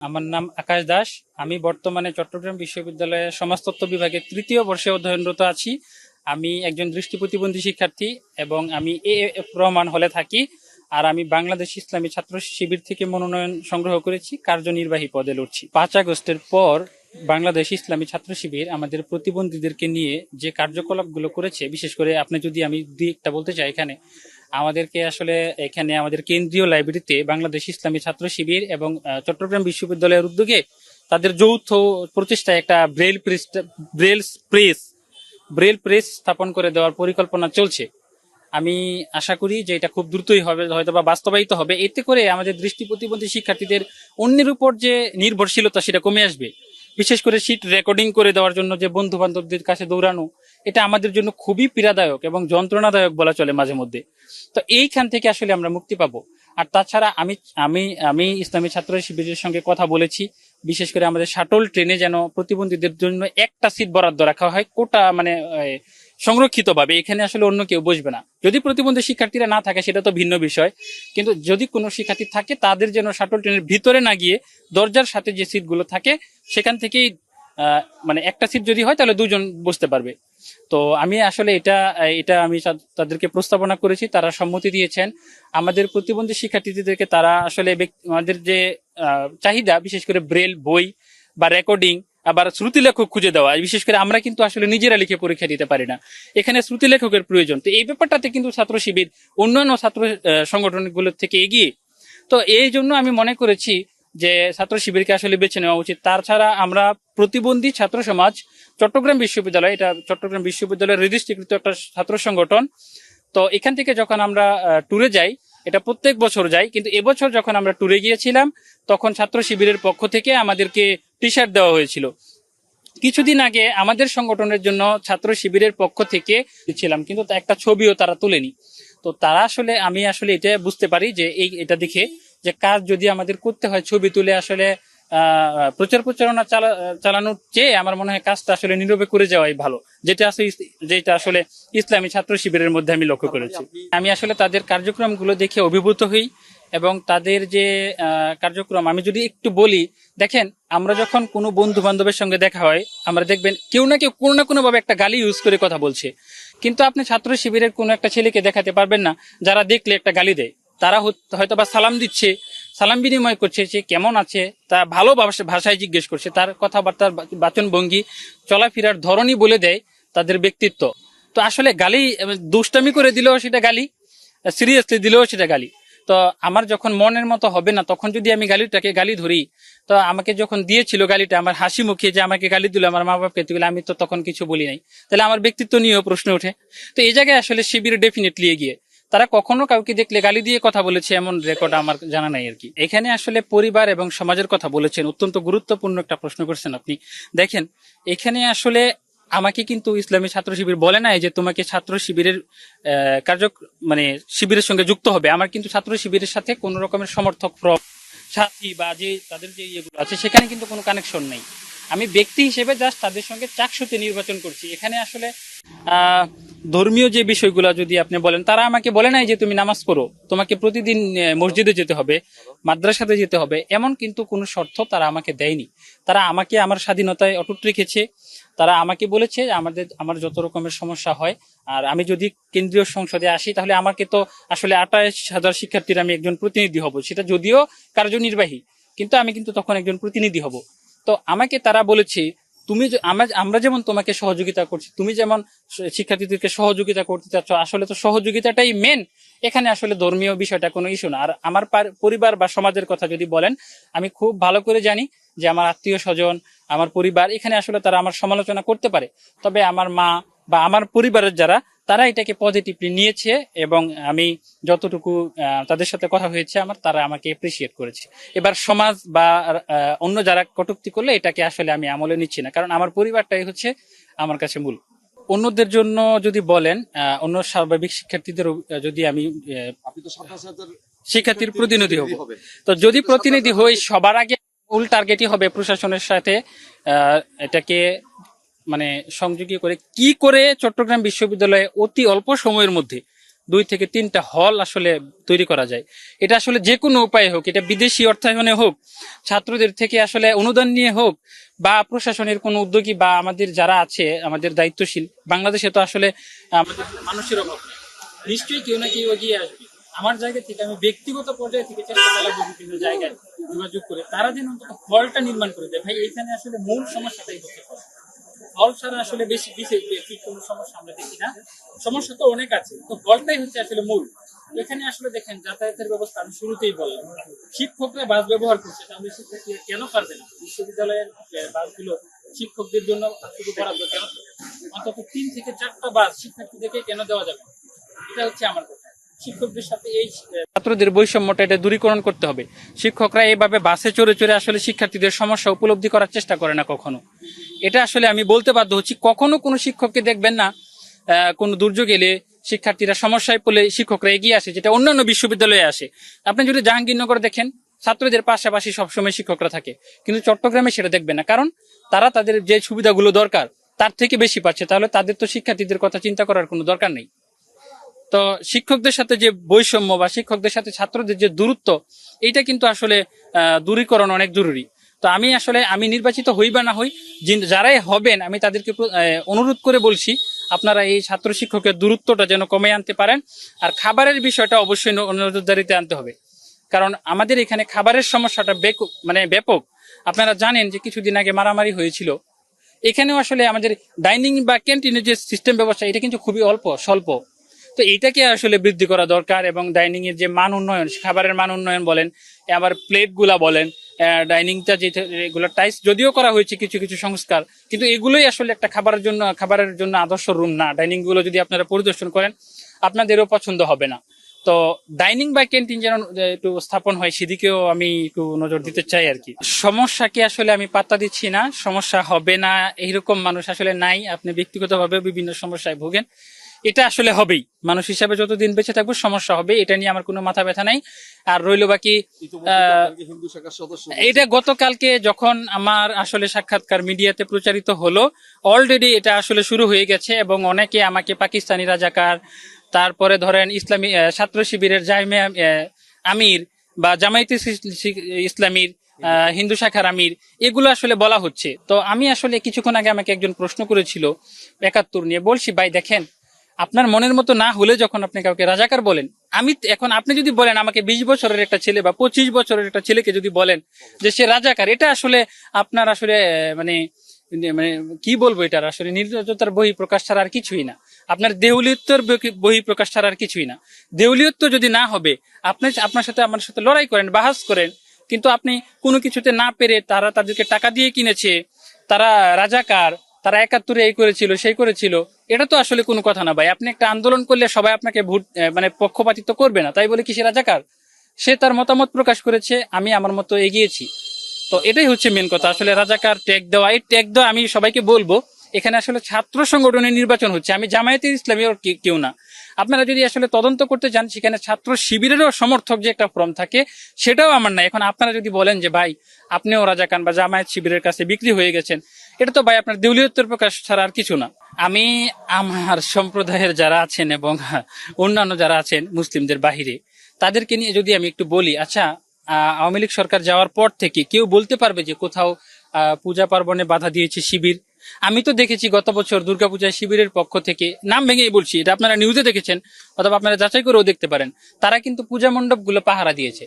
আমার নাম আকাশ দাস। আমি বর্তমানে চট্টগ্রাম বিশ্ববিদ্যালয়ের সমাজতত্ত্ব বিভাগের তৃতীয় বর্ষে অধ্যয়নরত আছি। আমি একজন দৃষ্টি প্রতিবন্ধী শিক্ষার্থী এবং আমি এ রহমান হলে থাকি। আর আমি বাংলাদেশ ইসলামী ছাত্র শিবির থেকে মনোনয়ন সংগ্রহ করেছি, কার্যনির্বাহী পদে লড়ছি। 5 আগস্টের পর বাংলাদেশ ইসলামী ছাত্র শিবির আমাদের প্রতিবন্ধীদেরকে নিয়ে যে কার্যকলাপগুলো করেছে, বিশেষ করে আপনি যদি আমি দুই একটা বলতে চাই, এখানে আমাদেরকে আসলে এখানে আমাদের কেন্দ্রীয় লাইব্রেরিতে বাংলাদেশ ইসলামী ছাত্র শিবির এবং চট্টগ্রাম বিশ্ববিদ্যালয়ের উদ্যোগে তাদের যৌথ প্রচেষ্টায় একটা ব্রেল ব্রেল প্রেস স্থাপন করে দেওয়ার পরিকল্পনা চলছে। আমি আশা করি যে এটা খুব দ্রুতই হবে, হয়তো বা বাস্তবায়িত হবে। এতে করে আমাদের দৃষ্টি প্রতিবন্ধী শিক্ষার্থীদের অন্যের উপর যে নির্ভরশীলতা সেটা কমে আসবে। বিশেষ করে শীট রেকর্ডিং করে দেওয়ার জন্য যে বন্ধু বান্ধবদের কাছে দৌড়ানো, এটা আমাদের জন্য খুবই পীড়াদায়ক এবং যন্ত্রণাদায়ক বলা চলে মাঝে মধ্যে। তো এইখান থেকে আসলে আমরা মুক্তি পাবো। আর তাছাড়া আমি আমি আমি ইসলামী ছাত্র শিবিরের সঙ্গে কথা বলেছি, বিশেষ করে আমাদের শাটল ট্রেনে যেন প্রতিবন্ধীদের জন্য একটা সিট বরাদ্দ রাখা হয়, কোটা মানে সংরক্ষিত ভাবে। এখানে আসলে অন্য কেউ বসবে না। যদি প্রতিবন্ধী শিক্ষার্থীরা না থাকে সেটা তো ভিন্ন বিষয়, কিন্তু যদি কোনো শিক্ষার্থী থাকে তাদের যেন শাটল ট্রেনের ভিতরে না গিয়ে দরজার সাথে যে সিটগুলো থাকে সেখান থেকেই মানে একটা সিট যদি হয় তাহলে দুজন বসতে পারবে। তো আমি আসলে এটা এটা আমি তাদেরকে প্রস্তাবনা করেছি, তারা সম্মতি দিয়েছেন। আমাদের প্রতিবন্ধী শিক্ষার্থীদেরকে তারা আসলে আমাদের যে চাহিদা, বিশেষ করে ব্রেল বই বা রেকর্ডিং, আবার শ্রুতি লেখক খুঁজে দেওয়া, বিশেষ করে আমরা কিন্তু আসলে নিজেরা লিখে পরীক্ষা দিতে পারি না, এখানে শ্রুতি লেখকের প্রয়োজন। তো এই ব্যাপারটাতে কিন্তু ছাত্র শিবির অন্যান্য ছাত্র সংগঠনগুলোর থেকে এগিয়ে। তো এই জন্য আমি মনে করেছি যে ছাত্র শিবিরকে আসলে বেছে নেওয়া উচিত। তাছাড়া আমরা প্রতিবন্ধী ছাত্র সমাজ চট্টগ্রাম বিশ্ববিদ্যালয়, এটা চট্টগ্রাম বিশ্ববিদ্যালয়ের রেজিস্ট্রিকৃত একটা ছাত্র সংগঠন। তো এখান থেকে যখন আমরা ট্যুরে যাই, এটা প্রত্যেক বছর যাই, কিন্তু এবছর যখন আমরা ট্যুরে গিয়েছিলাম তখন ছাত্র শিবিরের পক্ষ থেকে আমাদেরকে টি শার্ট দেওয়া হয়েছিল। কিছুদিন আগে আমাদের সংগঠনের জন্য ছাত্র শিবিরের পক্ষ থেকে ছিলাম, কিন্তু একটা ছবিও তারা তোলেনি। তো তারা আসলে আমি আসলে এটা বুঝতে পারি যে এটা দেখে যে কাজ যদি আমাদের করতে হয় ছবি তুলে আসলে প্রচার প্রচারণা চালানোর চেয়ে আমার মনে হয় কাজটা আসলে নীরবে করে যাওয়াই ভালো, যেটা আসলে ইসলামী ছাত্র শিবিরের মধ্যে আমি লক্ষ্য করেছি। আমি আসলে তাদের কার্যক্রমগুলো দেখে অভিভূত হই এবং তাদের যে কার্যক্রম আমি যদি একটু বলি, দেখেন আমরা যখন কোনো বন্ধু বান্ধবের সঙ্গে দেখা হয়, আমরা দেখবেন কেউ না কেউ কোনো না কোনো ভাবে একটা গালি ইউজ করে কথা বলছে, কিন্তু আপনি ছাত্র শিবিরের কোনো একটা ছেলেকে দেখাতে পারবেন না যারা দেখলে একটা গালি দেয়। তারা হয়তো বা সালাম দিচ্ছে, সালাম বিনিময় করছে, সে কেমন আছে তা ভালো ভাষায় জিজ্ঞেস করছে, তার কথাবার্তার বাচন ভঙ্গি চলাফেরার ধরনই বলে দেয় তাদের ব্যক্তিত্ব। তো আসলে গালি দুষ্টামি করে দিলেও সেটা গালি, সিরিয়াসলি দিলেও সেটা গালি। তো আমার যখন মনের মতো হবে না তখন যদি আমি গালি ধরি, তো আমাকে যখন দিয়েছিল গালিটা আমার হাসি মুখে যে আমাকে গালি দিল আমার মা বাপকে দিল, আমি তো তখন কিছু বলি নাই, তাহলে আমার ব্যক্তিত্ব নিয়েও প্রশ্ন ওঠে। তো এই জায়গায় আসলে শিবির ডেফিনেটলি এগিয়ে। তারা কখনো কাউকে দেখলে গালি দিয়ে কথা বলেছে এমন রেকর্ড আমার জানা নাই আর কি। এখানে আসলে পরিবার এবং সমাজের কথা বলেছেন, অত্যন্ত গুরুত্বপূর্ণ একটা প্রশ্ন করছেন আপনি। দেখেন এখানে আসলে আমাকে কিন্তু ইসলামী ছাত্র শিবির বলে নাই যে তোমাকে ছাত্র শিবিরের কার্য মানে শিবিরের সঙ্গে যুক্ত হবে। আমার কিন্তু ছাত্র শিবিরের সাথে কোন রকমের সমর্থক সাথী বা যে তাদের যে ইয়েগুলো আছে সেখানে কিন্তু কোনো কানেকশন নেই। আমি ব্যক্তি হিসেবে জাস্ট তাদের সঙ্গে চাকসুতে নির্বাচন করছি। এখানে আসলে ধর্মীয় যে বিষয়গুলো যদি আপনি বলেন, তারা আমাকে বলে নাই যে তুমি নামাজ পড়ো, তোমাকে প্রতিদিন মসজিদে যেতে হবে, মাদ্রাসাতে যেতে হবে, এমন কিন্তু কোনো শর্ত তারা আমাকে দেয়নি। তারা আমাকে আমার স্বাধীনতায় অটুট রেখেছে। তারা আমাকে বলেছে আমার যত রকমের সমস্যা হয়, আর আমি যদি কেন্দ্রীয় সংসদে আসি তাহলে আমাকে তো আসলে 28,000 শিক্ষার্থীর আমি একজন প্রতিনিধি হব, সেটা যদিও কার্যনির্বাহী, কিন্তু আমি কিন্তু তখন একজন প্রতিনিধি হব। তো আমাকে তারা বলেছে আমরা যেমন তোমাকে সহযোগিতা করছি, তুমি যেমন শিক্ষার্থীদেরকে সহযোগিতা করতে চাচ্ছ, আসলে তো সহযোগিতাটাই মেন। এখানে আসলে ধর্মীয় বিষয়টা কোনো ইস্যু না। আর আমার পরিবার বা সমাজের কথা যদি বলেন, আমি খুব ভালো করে জানি যে আমার আত্মীয় স্বজন, আমার পরিবার, এখানে আসলে তারা আমার সমালোচনা করতে পারে, তবে আমার মা বা আমার পরিবারের যারা, তারা এটাকে পজিটিভলি নিয়েছে এবং আমি যতটুকু তাদের সাথে কথা হয়েছে আমার, তারা আমাকে এপ্রিসিয়েট করেছে। এবার সমাজ বা অন্য যারা কটূক্তি করলে এটাকে আসলে আমি আমলে নিচ্ছি না, কারণ আমার পরিবারটাই হচ্ছে আমার কাছে মূল। অন্যদের জন্য যদি বলেন, অন্য স্বাভাবিক শিক্ষার্থীদের যদি আমি শিক্ষার্থীর প্রতিনিধি হব, তো যদি প্রতিনিধি হই সবার আগে মূল টার্গেটই হবে প্রশাসনের সাথে এটাকে মানে সংযোগী করে কি করে চট্টগ্রাম বিশ্ববিদ্যালয়ে অতি অল্প সময়ের মধ্যে 2 থেকে 3টা হল আসলে তৈরি করা যায়। এটা আসলে যে কোনো উপায়ে হোক, এটা বিদেশি অর্থায়নে হোক, ছাত্রদের থেকে আসলে অনুদান নিয়ে হোক, বা প্রশাসনের কোনো উদ্যোগী বা আমাদের যারা আছে আমাদের দায়িত্বশীল, বাংলাদেশে তো আসলে আমাদের মানুষের অভাব নেই। নিশ্চয়ই কেউ না কেউ এগিয়ে আসবে। আমার জায়গা থেকে আমি ব্যক্তিগত পর্যায়ে থেকে চেষ্টা চালাবো বিভিন্ন জায়গায় যোগাযোগ করে তারা যেন অন্তত হলটা নির্মাণ করে দেয়। ভাই এখানে আসলে মূল সমস্যাটাই হচ্ছে হল ছাড়া আসলে বেশি বিশেষ কোনো সমস্যা আমরা দেখি না। সমস্যা তো অনেক আছে, তো হলটাই হচ্ছে আসলে মূল। এখানে আসলে দেখেন যাতায়াতের ব্যবস্থা আমি শুরুতেই বললাম, শিক্ষকরা বাস ব্যবহার করছে, তাহলে শিক্ষার্থীরা কেন পারবে না? বিশ্ববিদ্যালয়ের বাসগুলো শিক্ষকদের জন্য শুধু বরাদ্দ কেন? অন্তত 3 থেকে 4টা বাস শিক্ষার্থীদেরকে কেন দেওয়া যাবে? এটা হচ্ছে আমার কথা। শিক্ষকদের সাথে এই ছাত্রদের বৈষম্যটা এটা দূরীকরণ করতে হবে। শিক্ষকরা এইভাবে বাসে চড়ে চড়ে আসলে শিক্ষার্থীদের সমস্যা উপলব্ধি করার চেষ্টা করে না কখনো। এটা আসলে আমি বলতে বাধ্য হচ্ছি, কখনো কোনো শিক্ষককে দেখবেন না কোনো দুর্যোগ এলে শিক্ষার্থীরা সমস্যায় পড়লে শিক্ষকরা এগিয়ে আসে, যেটা অন্যান্য বিশ্ববিদ্যালয়ে আসে। আপনি যদি জাহাঙ্গীরনগর দেখেন, ছাত্রদের পাশাপাশি সবসময় শিক্ষকরা থাকে, কিন্তু চট্টগ্রামে সেটা দেখবেন না, কারণ তারা তাদের যে সুবিধাগুলো দরকার তার থেকে বেশি পাচ্ছে। তাহলে তাদের তো শিক্ষার্থীদের কথা চিন্তা করার কোনো দরকার নেই। তো শিক্ষকদের সাথে যে বৈষম্য বা শিক্ষকদের সাথে ছাত্রদের যে দূরত্ব, এইটা কিন্তু আসলে দূরীকরণ অনেক জরুরি। তো আমি নির্বাচিত হই বা না হই, যারাই হবেন আমি তাদেরকে অনুরোধ করে বলছি, আপনারা এই ছাত্র শিক্ষকের দূরত্বটা যেন কমে আনতে পারেন। আর খাবারের বিষয়টা অবশ্যই নজরদারিতে আনতে হবে, কারণ আমাদের এখানে খাবারের সমস্যাটা ব্যাপক। আপনারা জানেন যে কিছুদিন আগে মারামারি হয়েছিল। এখানেও আসলে আমাদের ডাইনিং বা ক্যান্টিনের যে সিস্টেম ব্যবস্থা, এটা কিন্তু খুবই স্বল্প। তো এইটাকে আসলে বৃদ্ধি করা দরকার, এবং ডাইনিং এর যে মান উন্নয়ন, খাবারের মান উন্নয়ন বলেন, আবার প্লেট গুলা বলেন, ডাইনিংটা যেগুলো টাইস যদিও করা হয়েছে কিছু কিছু সংস্কার, কিন্তু এগুলোই আসলে একটা খাবারের জন্য আদর্শ রুম না। ডাইনিং গুলো যদি আপনারা পরিদর্শন করেন আপনাদেরও পছন্দ হবে না। তো ডাইনিং বা ক্যান্টিন যেন একটু স্থাপন হয়, সেদিকেও আমি একটু নজর দিতে চাই আর কি। সমস্যাকে আসলে আমি পাত্তা দিচ্ছি না, সমস্যা হবে না এইরকম মানুষ আসলে নাই। আপনি ব্যক্তিগতভাবে বিভিন্ন সমস্যায় ভোগেন, এটা আসলে হবেই। মানুষ হিসাবে যতদিন বেঁচে থাকবো সমস্যা হবে, এটা নিয়ে আমার কোনো মাথা ব্যথা নাই। আর রইল বাকি, এটা গতকালকে যখন আমার আসলে সাক্ষাৎকার মিডিয়াতে প্রচারিত হলো, অলরেডি এটা আসলে শুরু হয়ে গেছে, এবং অনেকে আমাকে পাকিস্তানি রাজাকার, তারপরে ধরেন ইসলামী ছাত্র শিবিরের জাইমে আমির, বা জামায়াতে ইসলামীর হিন্দু শাখার আমির, এগুলো আসলে বলা হচ্ছে। তো আমি আসলে কিছুক্ষণ আগে আমাকে একজন প্রশ্ন করেছিল 71 নিয়ে, বলছি ভাই দেখেন, আপনার মনের মতো না হলে যখন আপনি কাউকে রাজাকার বলেন, আপনি যদি বলেন আমাকে 20 বছরের একটা ছেলে বা 25 বছরের একটা ছেলেকে যদি বলেন যে সে রাজাকার, এটা আসলে আপনার আসলে মানে মানে কি বলবো, এটার আসলে নির্লজ্জতার বহিঃপ্রকাশ ছাড়া আর কিছুই না। আপনার দেউলিয়ত্বের বহিঃপ্রকাশ ছাড়া আর কিছুই না। দেউলিয়ত্ব যদি না হবে, আপনার সাথে আমার সাথে লড়াই করেন, বাহাস করেন, কিন্তু আপনি কোনো কিছুতে না পেরে তাদেরকে টাকা দিয়ে কিনেছে, তারা রাজাকার, তারা 71-এ এই করেছিল সেই করেছিল, এটা তো আসলে কোনো কথা না ভাই। আপনি একটা আন্দোলন করলে সবাই আপনাকে ভোট পক্ষপাতিত্ব করবে না, তাই বলে কি সে রাজাকার? সে তার মতামত প্রকাশ করেছে, আমি আমার মতো এগিয়েছি। তো এটাই হচ্ছে মেন কথা। আসলে রাজাকার ট্যাগ দেওয়া, এই ট্যাগ দেওয়া আমি সবাইকে বলবো, এখানে আসলে ছাত্র সংগঠনের নির্বাচন হচ্ছে, আমি জামায়াতে ইসলামী ওর কেউ না। আপনারা যদি আসলে তদন্ত করতে যান, সেখানে ছাত্র শিবিরেরও সমর্থক যে একটা ফর্ম থাকে, সেটাও আমার নাই। এখন আপনারা যদি বলেন যে ভাই আপনিও রাজাকান বা জামায়াত শিবিরের কাছে বিক্রি হয়ে গেছেন, এটা তো ভাই আপনার দেউলিয়ত্বের প্রকাশ ছাড়া আর কিছু না। আমি আমার সম্প্রদায়ের যারা আছেন এবং অন্যান্য যারা আছেন মুসলিমদের বাহিরে, তাদেরকে নিয়ে যদি আমি একটু বলি, আচ্ছা আওয়ামী লীগ সরকার যাওয়ার পর থেকে কেউ বলতে পারবে যে কোথাও পূজা পার্বণে বাধা দিয়েছে শিবির? আমি তো দেখেছি গত বছর দুর্গাপূজায় শিবিরের পক্ষ থেকে, নাম ভেঙেই বলছি, এটা আপনারা নিউজে দেখেছেন অথবা আপনারা যাচাই করেও দেখতে পারেন, তারা কিন্তু পূজা মণ্ডপ গুলো পাহারা দিয়েছে।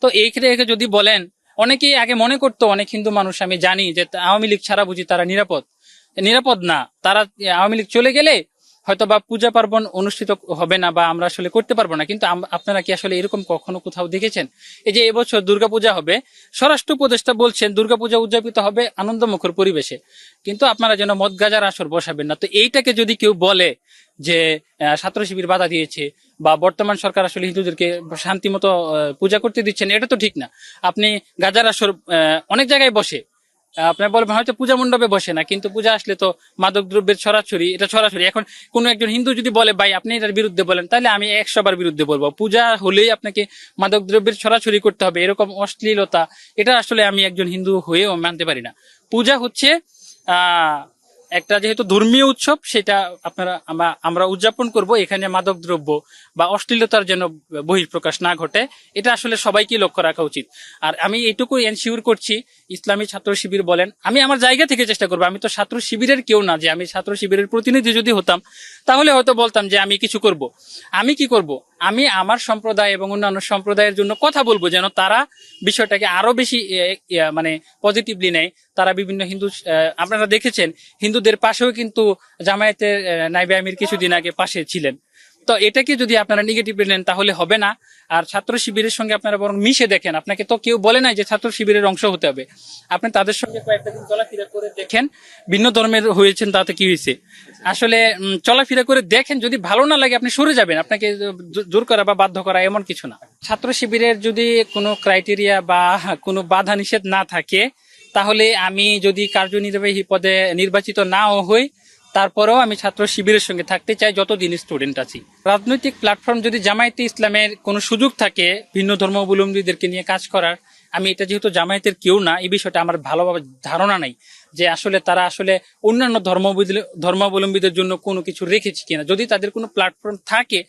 তো এই ক্ষেত্রে যদি বলেন, অনেকেই আগে মনে করতো, অনেক হিন্দু মানুষ আমি জানি, যে আওয়ামী লীগ ছাড়া বুঝি তারা নিরাপদ না, তারা আওয়ামী লীগ চলে গেলে হয়তো বা পূজা পার্বণ অনুষ্ঠিত হবে না বা আমরা আসলে করতে পারবো না। কিন্তু আপনারা কি আসলে এরকম কখনো কোথাও দেখেছেন? এই যে এবছর দুর্গাপূজা হবে, স্বরাষ্ট্র উপদেষ্টা বলছেন দুর্গাপূজা উদযাপিত হবে আনন্দমুখর পরিবেশে, কিন্তু আপনারা যেন মদ গাজার আসর বসাবেন না। তো এইটাকে যদি কেউ বলে যে ছাত্র শিবির বাধা দিয়েছে বা বর্তমান সরকার আসলে হিন্দুদেরকে শান্তি মতো পূজা করতে দিচ্ছেন, এটা তো ঠিক না। আপনি গাজার আসর অনেক জায়গায় বসে, আপনার বলবেন হয়তো পূজা মণ্ডপে বসে না, কিন্তু পূজা আসলে তো মাদক দ্রব্যের ছড়াছড়ি, এটা ছড়াছড়ি। এখন কোন একজন হিন্দু যদি বলে ভাই আপনি এটার বিরুদ্ধে বলেন, তাহলে আমি 100 বার বিরুদ্ধে বলবো। পূজা হলেই আপনাকে মাদক দ্রব্যের ছড়াছড়ি করতে হবে, এরকম অশ্লীলতা, এটা আসলে আমি একজন হিন্দু হয়েও মানতে পারি না। পূজা হচ্ছে একটা যেহেতু ধর্মীয় উৎসব, সেটা আমরা উদযাপন করব, এখানে মাদক দ্রব্য বা অশ্লীলতার যেন বহিঃপ্রকাশ না ঘটে, এটা আসলে সবাইকে লক্ষ্য রাখা উচিত। আর আমি এইটুকু এনশিওর করছি, ইসলামী ছাত্র শিবির বলেন, আমি আমার জায়গা থেকে চেষ্টা করবো, আমি তো ছাত্র শিবিরের কেউ না যে আমি ছাত্র শিবিরের প্রতিনিধি যদি হতাম তাহলে হয়তো বলতাম যে আমি কিছু করব। আমি কি করব, আমি আমার সম্প্রদায় এবং অন্যান্য সম্প্রদায়ের জন্য কথা বলবো যেন তারা বিষয়টাকে আরো বেশি মানে পজিটিভলি নেয়। তারা বিভিন্ন হিন্দু, আপনারা দেখেছেন হিন্দুদের পাশেও কিন্তু জামায়াতের নায়েবে আমির কিছুদিন আগে পাশে ছিলেন। তো এটাকে যদি আপনারা নেগেটিভলি নেন তাহলে হবে না। আর ছাত্র শিবিরের সঙ্গে আপনারা বরং মিশে দেখেন, আপনাকে তো কেউ বলে নাই যে ছাত্র শিবিরের অংশ হতে হবে। আপনি তাদের সঙ্গে কয়েকটা দিন চলাফেরা করে দেখেন, ভিন্ন ধর্মের হয়েছেন তাতে কি হয়েছে, আসলে চলাফেরা করে দেখেন, যদি ভালো না লাগে আপনি সরে যাবেন, আপনাকে জোর করা বা বাধ্য করা এমন কিছু না। ছাত্র শিবিরের যদি কোনো ক্রাইটেরিয়া বা কোনো বাধা নিষেধ না থাকে, তাহলে আমি যদি কার্যনির্বাহী পদে নির্বাচিত নাও হই তারপরেও আমি ছাত্র শিবিরের সঙ্গে থাকতে চাই যতদিন স্টুডেন্ট আছি। রাজনৈতিক প্ল্যাটফর্ম যদি জামায়াতে ইসলামের কোনো সুযোগ থাকে ভিন্ন ধর্মাবলম্বীদেরকে নিয়ে কাজ করার, আমি এটা যেহেতু জামায়াতের কেউ না, এই বিষয়টা আমার ভালোভাবে ধারণা নাই যে আসলে তারা আসলে অন্যান্য ধর্মাবলম্বীদের জন্য কোনো কিছু রেখেছে কিনা। যদি তাদের কোনো প্ল্যাটফর্ম থাকে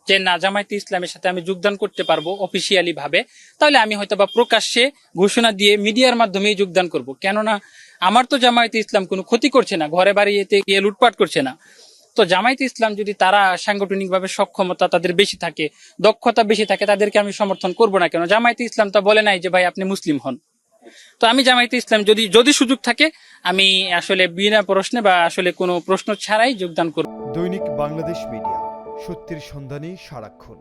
যে না জামায়াতে ইসলামের সাথে আমি যোগদান করতে পারবো অফিসিয়ালি ভাবে, তাহলে আমি হয়তো বা প্রকাশ্যে ঘোষণা দিয়ে মিডিয়ার মাধ্যমেই যোগদান করব। কেননা আমার তো জামায়াতে ইসলাম কোনো ক্ষতি করছে না, ঘরে বাড়িতে গিয়ে লুটপাট করছে না। তো জামায়াতে ইসলাম যদি তারা সাংগঠনিকভাবে সক্ষমতা তাদের বেশি থাকে, দক্ষতা বেশি থাকে, তাদেরকে আমি সমর্থন করব না কেন? জামায়াতে ইসলাম তা বলে নাই যে ভাই আপনি মুসলিম হন। তো আমি জামায়াতে ইসলাম যদি যদি সুযোগ থাকে আমি আসলে বিনা প্রশ্নে বা আসলে কোনো প্রশ্ন ছাড়াই যোগদান করব। দৈনিক বাংলাদেশ মিডিয়া, সত্যের সন্ধানে সারাক্ষণ।